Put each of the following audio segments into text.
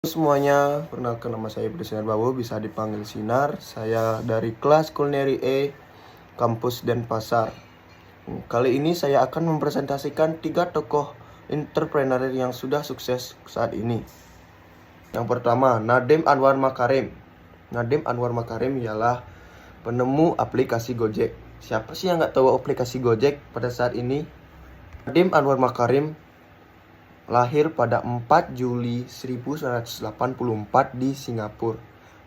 Semuanya, perkenalkan nama saya Sinar Bawo, bisa dipanggil Sinar. Saya dari kelas Kulineri E, Kampus Denpasar. Kali ini saya akan mempresentasikan 3 tokoh entrepreneur yang sudah sukses saat ini. Yang pertama, Nadiem Anwar Makarim. Nadiem Anwar Makarim ialah penemu aplikasi Gojek. Siapa sih yang nggak tahu aplikasi Gojek pada saat ini? Nadiem Anwar Makarim lahir pada 4 Juli 1984 di Singapura.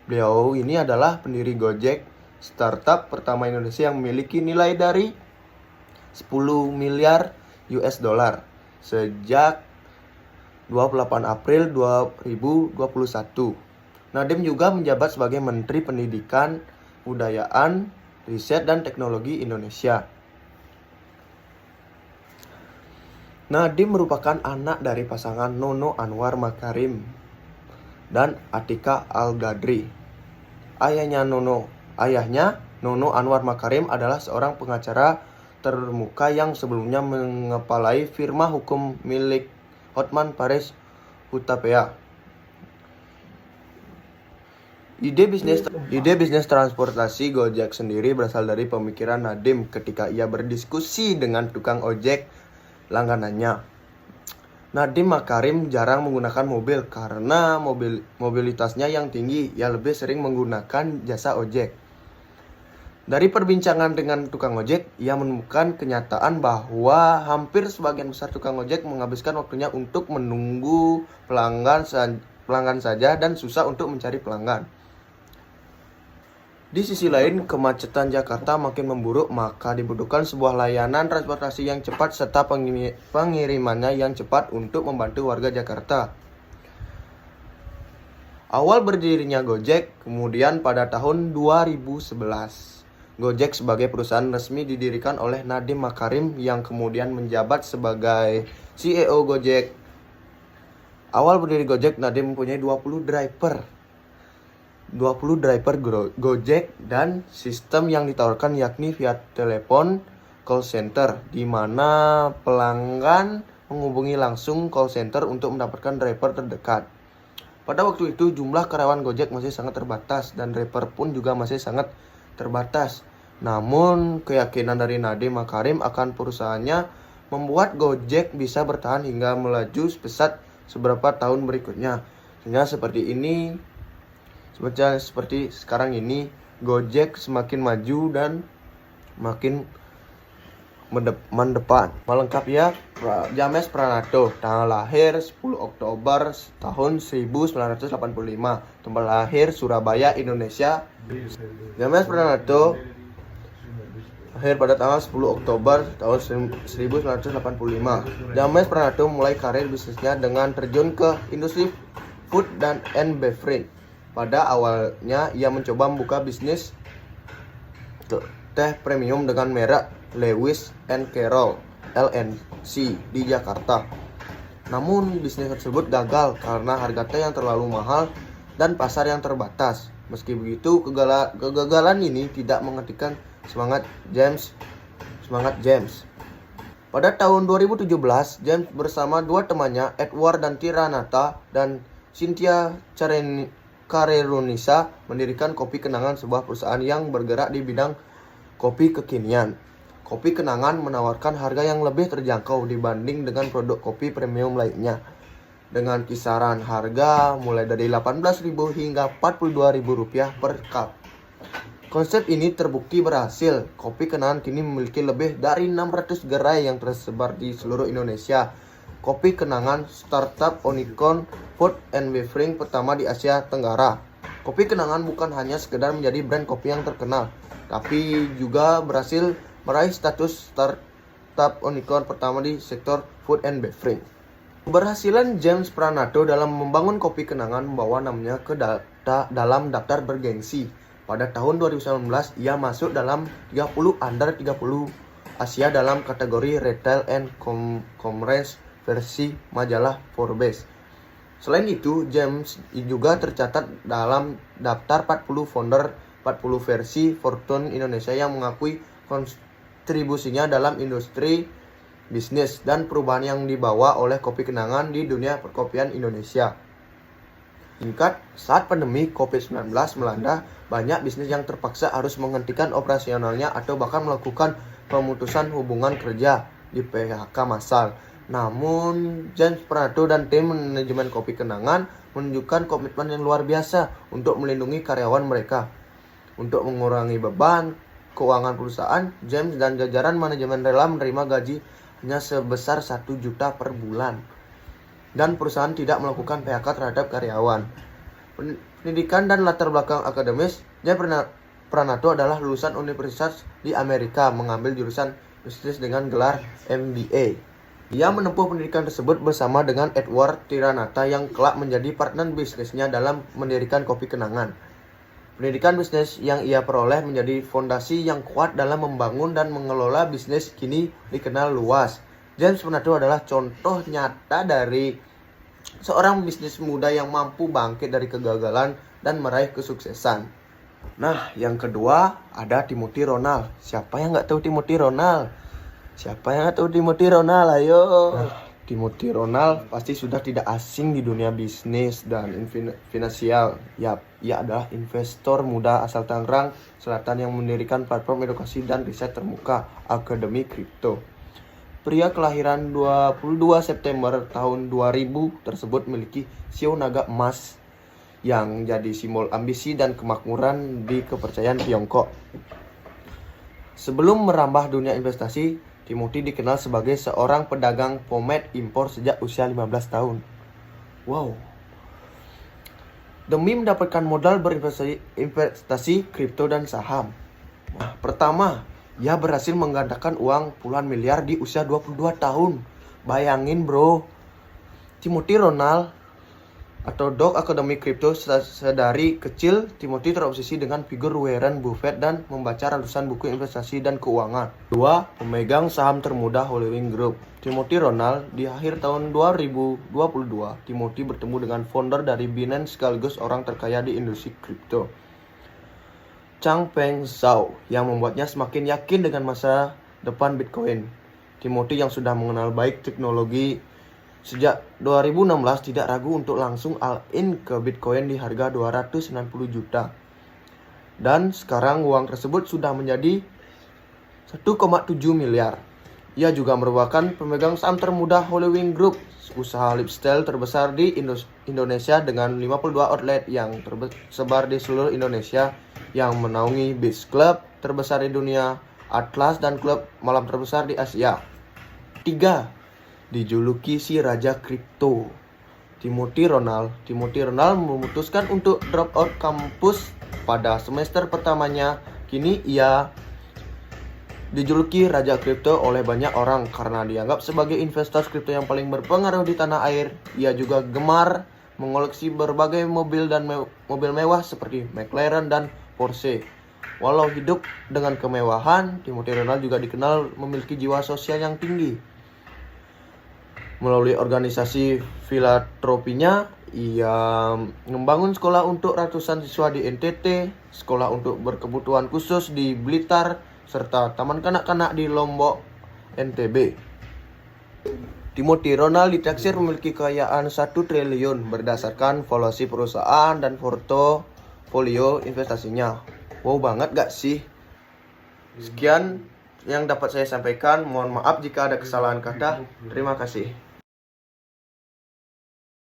Beliau ini adalah pendiri Gojek, startup pertama Indonesia yang memiliki nilai dari 10 miliar US dollar sejak 28 April 2021. Nadiem juga menjabat sebagai Menteri Pendidikan, Kebudayaan, Riset dan Teknologi Indonesia. Nadiem merupakan anak dari pasangan Nono Anwar Makarim dan Atika Al-Gadri. Ayahnya Nono Anwar Makarim adalah seorang pengacara terkemuka yang sebelumnya mengepalai firma hukum milik Hotman Paris Hutapea. Ide bisnis transportasi Gojek sendiri berasal dari pemikiran Nadiem ketika ia berdiskusi dengan tukang ojek langganannya. Nadiem Makarim jarang menggunakan mobil karena mobilitasnya yang tinggi. Ia lebih sering menggunakan jasa ojek. Dari perbincangan dengan tukang ojek, ia menemukan kenyataan bahwa hampir sebagian besar tukang ojek menghabiskan waktunya untuk menunggu pelanggan saja dan susah untuk mencari pelanggan. Di sisi lain, kemacetan Jakarta makin memburuk, maka dibutuhkan sebuah layanan transportasi yang cepat serta pengirimannya yang cepat untuk membantu warga Jakarta. Awal berdirinya Gojek, kemudian pada tahun 2011, Gojek sebagai perusahaan resmi didirikan oleh Nadiem Makarim yang kemudian menjabat sebagai CEO Gojek. Awal berdiri Gojek, Nadiem mempunyai 20 driver Gojek dan sistem yang ditawarkan yakni via telepon call center, di mana pelanggan menghubungi langsung call center untuk mendapatkan driver terdekat. Pada waktu itu jumlah karyawan Gojek masih sangat terbatas dan driver pun juga masih sangat terbatas. Namun keyakinan dari Nadiem Makarim akan perusahaannya membuat Gojek bisa bertahan hingga melaju pesat beberapa tahun berikutnya. Sehingga seperti sekarang ini, Gojek semakin maju dan makin mendepan. Melengkapi James Pranato, tanggal lahir 10 Oktober tahun 1985, tempat lahir Surabaya, Indonesia. James Pranato lahir pada tanggal 10 Oktober tahun 1985. James Pranato mulai karir bisnisnya dengan terjun ke industri food dan beverage. Pada awalnya ia mencoba membuka bisnis teh premium dengan merek Lewis and Carroll LLC di Jakarta. Namun bisnis tersebut gagal karena harga teh yang terlalu mahal dan pasar yang terbatas. Meski begitu, kegagalan ini tidak menghentikan semangat James. Pada tahun 2017, James bersama dua temannya, Edward dan Tiranata dan Cynthia Karerunisa, mendirikan Kopi Kenangan, sebuah perusahaan yang bergerak di bidang kopi kekinian. Kopi Kenangan menawarkan harga yang lebih terjangkau dibanding dengan produk kopi premium lainnya, dengan kisaran harga mulai dari Rp18.000 hingga Rp42.000 per cup. Konsep ini terbukti berhasil. Kopi Kenangan kini memiliki lebih dari 600 gerai yang tersebar di seluruh Indonesia. Kopi Kenangan, startup unicorn food and beverage pertama di Asia Tenggara. Kopi Kenangan bukan hanya sekedar menjadi brand kopi yang terkenal, tapi juga berhasil meraih status startup unicorn pertama di sektor food and beverage. Keberhasilan James Pranato dalam membangun Kopi Kenangan membawa namanya ke dalam daftar bergengsi. Pada tahun 2019, ia masuk dalam 30 under 30 Asia dalam kategori Retail and Commerce versi majalah Forbes. Selain itu, James juga tercatat dalam daftar 40 founder 40 versi Fortune Indonesia yang mengakui kontribusinya dalam industri bisnis dan perubahan yang dibawa oleh Kopi Kenangan di dunia perkopian Indonesia. Singkat, saat pandemi COVID-19 melanda, banyak bisnis yang terpaksa harus menghentikan operasionalnya atau bahkan melakukan pemutusan hubungan kerja di PHK massal. Namun, James Prado dan tim manajemen Kopi Kenangan menunjukkan komitmen yang luar biasa untuk melindungi karyawan mereka. Untuk mengurangi beban keuangan perusahaan, James dan jajaran manajemen rela menerima gaji hanya sebesar 1 juta per bulan. Dan perusahaan tidak melakukan PHK terhadap karyawan. Pendidikan dan latar belakang akademis, James Pranato adalah lulusan universitas di Amerika mengambil jurusan bisnis dengan gelar MBA. Dia menempuh pendidikan tersebut bersama dengan Edward Tiranata yang kelak menjadi partner bisnisnya dalam mendirikan Kopi Kenangan. Pendidikan bisnis yang ia peroleh menjadi fondasi yang kuat dalam membangun dan mengelola bisnis kini dikenal luas. James Pranato adalah contoh nyata dari seorang bisnis muda yang mampu bangkit dari kegagalan dan meraih kesuksesan. Nah, yang kedua ada Timothy Ronald. Siapa yang nggak tahu Timothy Ronald? Ayo. Timothy Ronald pasti sudah tidak asing di dunia bisnis dan finansial. Yap, ia adalah investor muda asal Tangerang Selatan yang mendirikan platform edukasi dan riset terbuka Akademi Kripto. Pria kelahiran 22 September tahun 2000 tersebut memiliki sio naga emas yang jadi simbol ambisi dan kemakmuran di kepercayaan Tiongkok. Sebelum merambah dunia investasi, Timothy dikenal sebagai seorang pedagang pomade impor sejak usia 15 tahun. Wow. Demi mendapatkan modal berinvestasi kripto dan saham. Nah, pertama, ia berhasil menggandakan uang puluhan miliar di usia 22 tahun. Bayangin bro. Timothy Ronald atau Doc Akademi Kripto, sedari kecil Timothy terobsesi dengan figur Warren Buffett dan membaca ratusan buku investasi dan keuangan. 2. Pemegang saham termuda Holding Group. Timothy Ronald di akhir tahun 2022, Timothy bertemu dengan founder dari Binance sekaligus orang terkaya di industri kripto, Changpeng Zhao, yang membuatnya semakin yakin dengan masa depan Bitcoin. Timothy yang sudah mengenal baik teknologi sejak 2016 tidak ragu untuk langsung all-in ke Bitcoin di harga 290 juta. Dan sekarang uang tersebut sudah menjadi 1,7 miliar. Ia juga merupakan pemegang saham termuda Holding Group, usaha lifestyle terbesar di Indonesia dengan 52 outlet yang tersebar di seluruh Indonesia, yang menaungi Beach Club terbesar di dunia, Atlas, dan klub malam terbesar di Asia. 3. Dijuluki si Raja Kripto, Timothy Ronald memutuskan untuk drop out kampus pada semester pertamanya. Kini ia dijuluki Raja Kripto oleh banyak orang karena dianggap sebagai investor kripto yang paling berpengaruh di tanah air. Ia juga gemar mengoleksi berbagai mobil dan mobil mewah seperti McLaren dan Porsche. Walau hidup dengan kemewahan, Timothy Ronald juga dikenal memiliki jiwa sosial yang tinggi. Melalui organisasi filantropinya, ia membangun sekolah untuk ratusan siswa di NTT, sekolah untuk berkebutuhan khusus di Blitar, serta taman kanak-kanak di Lombok, NTB. Timothy Ronald ditaksir memiliki kekayaan 1 triliun berdasarkan valuasi perusahaan dan portofolio investasinya. Wow banget gak sih? Sekian yang dapat saya sampaikan. Mohon maaf jika ada kesalahan kata. Terima kasih.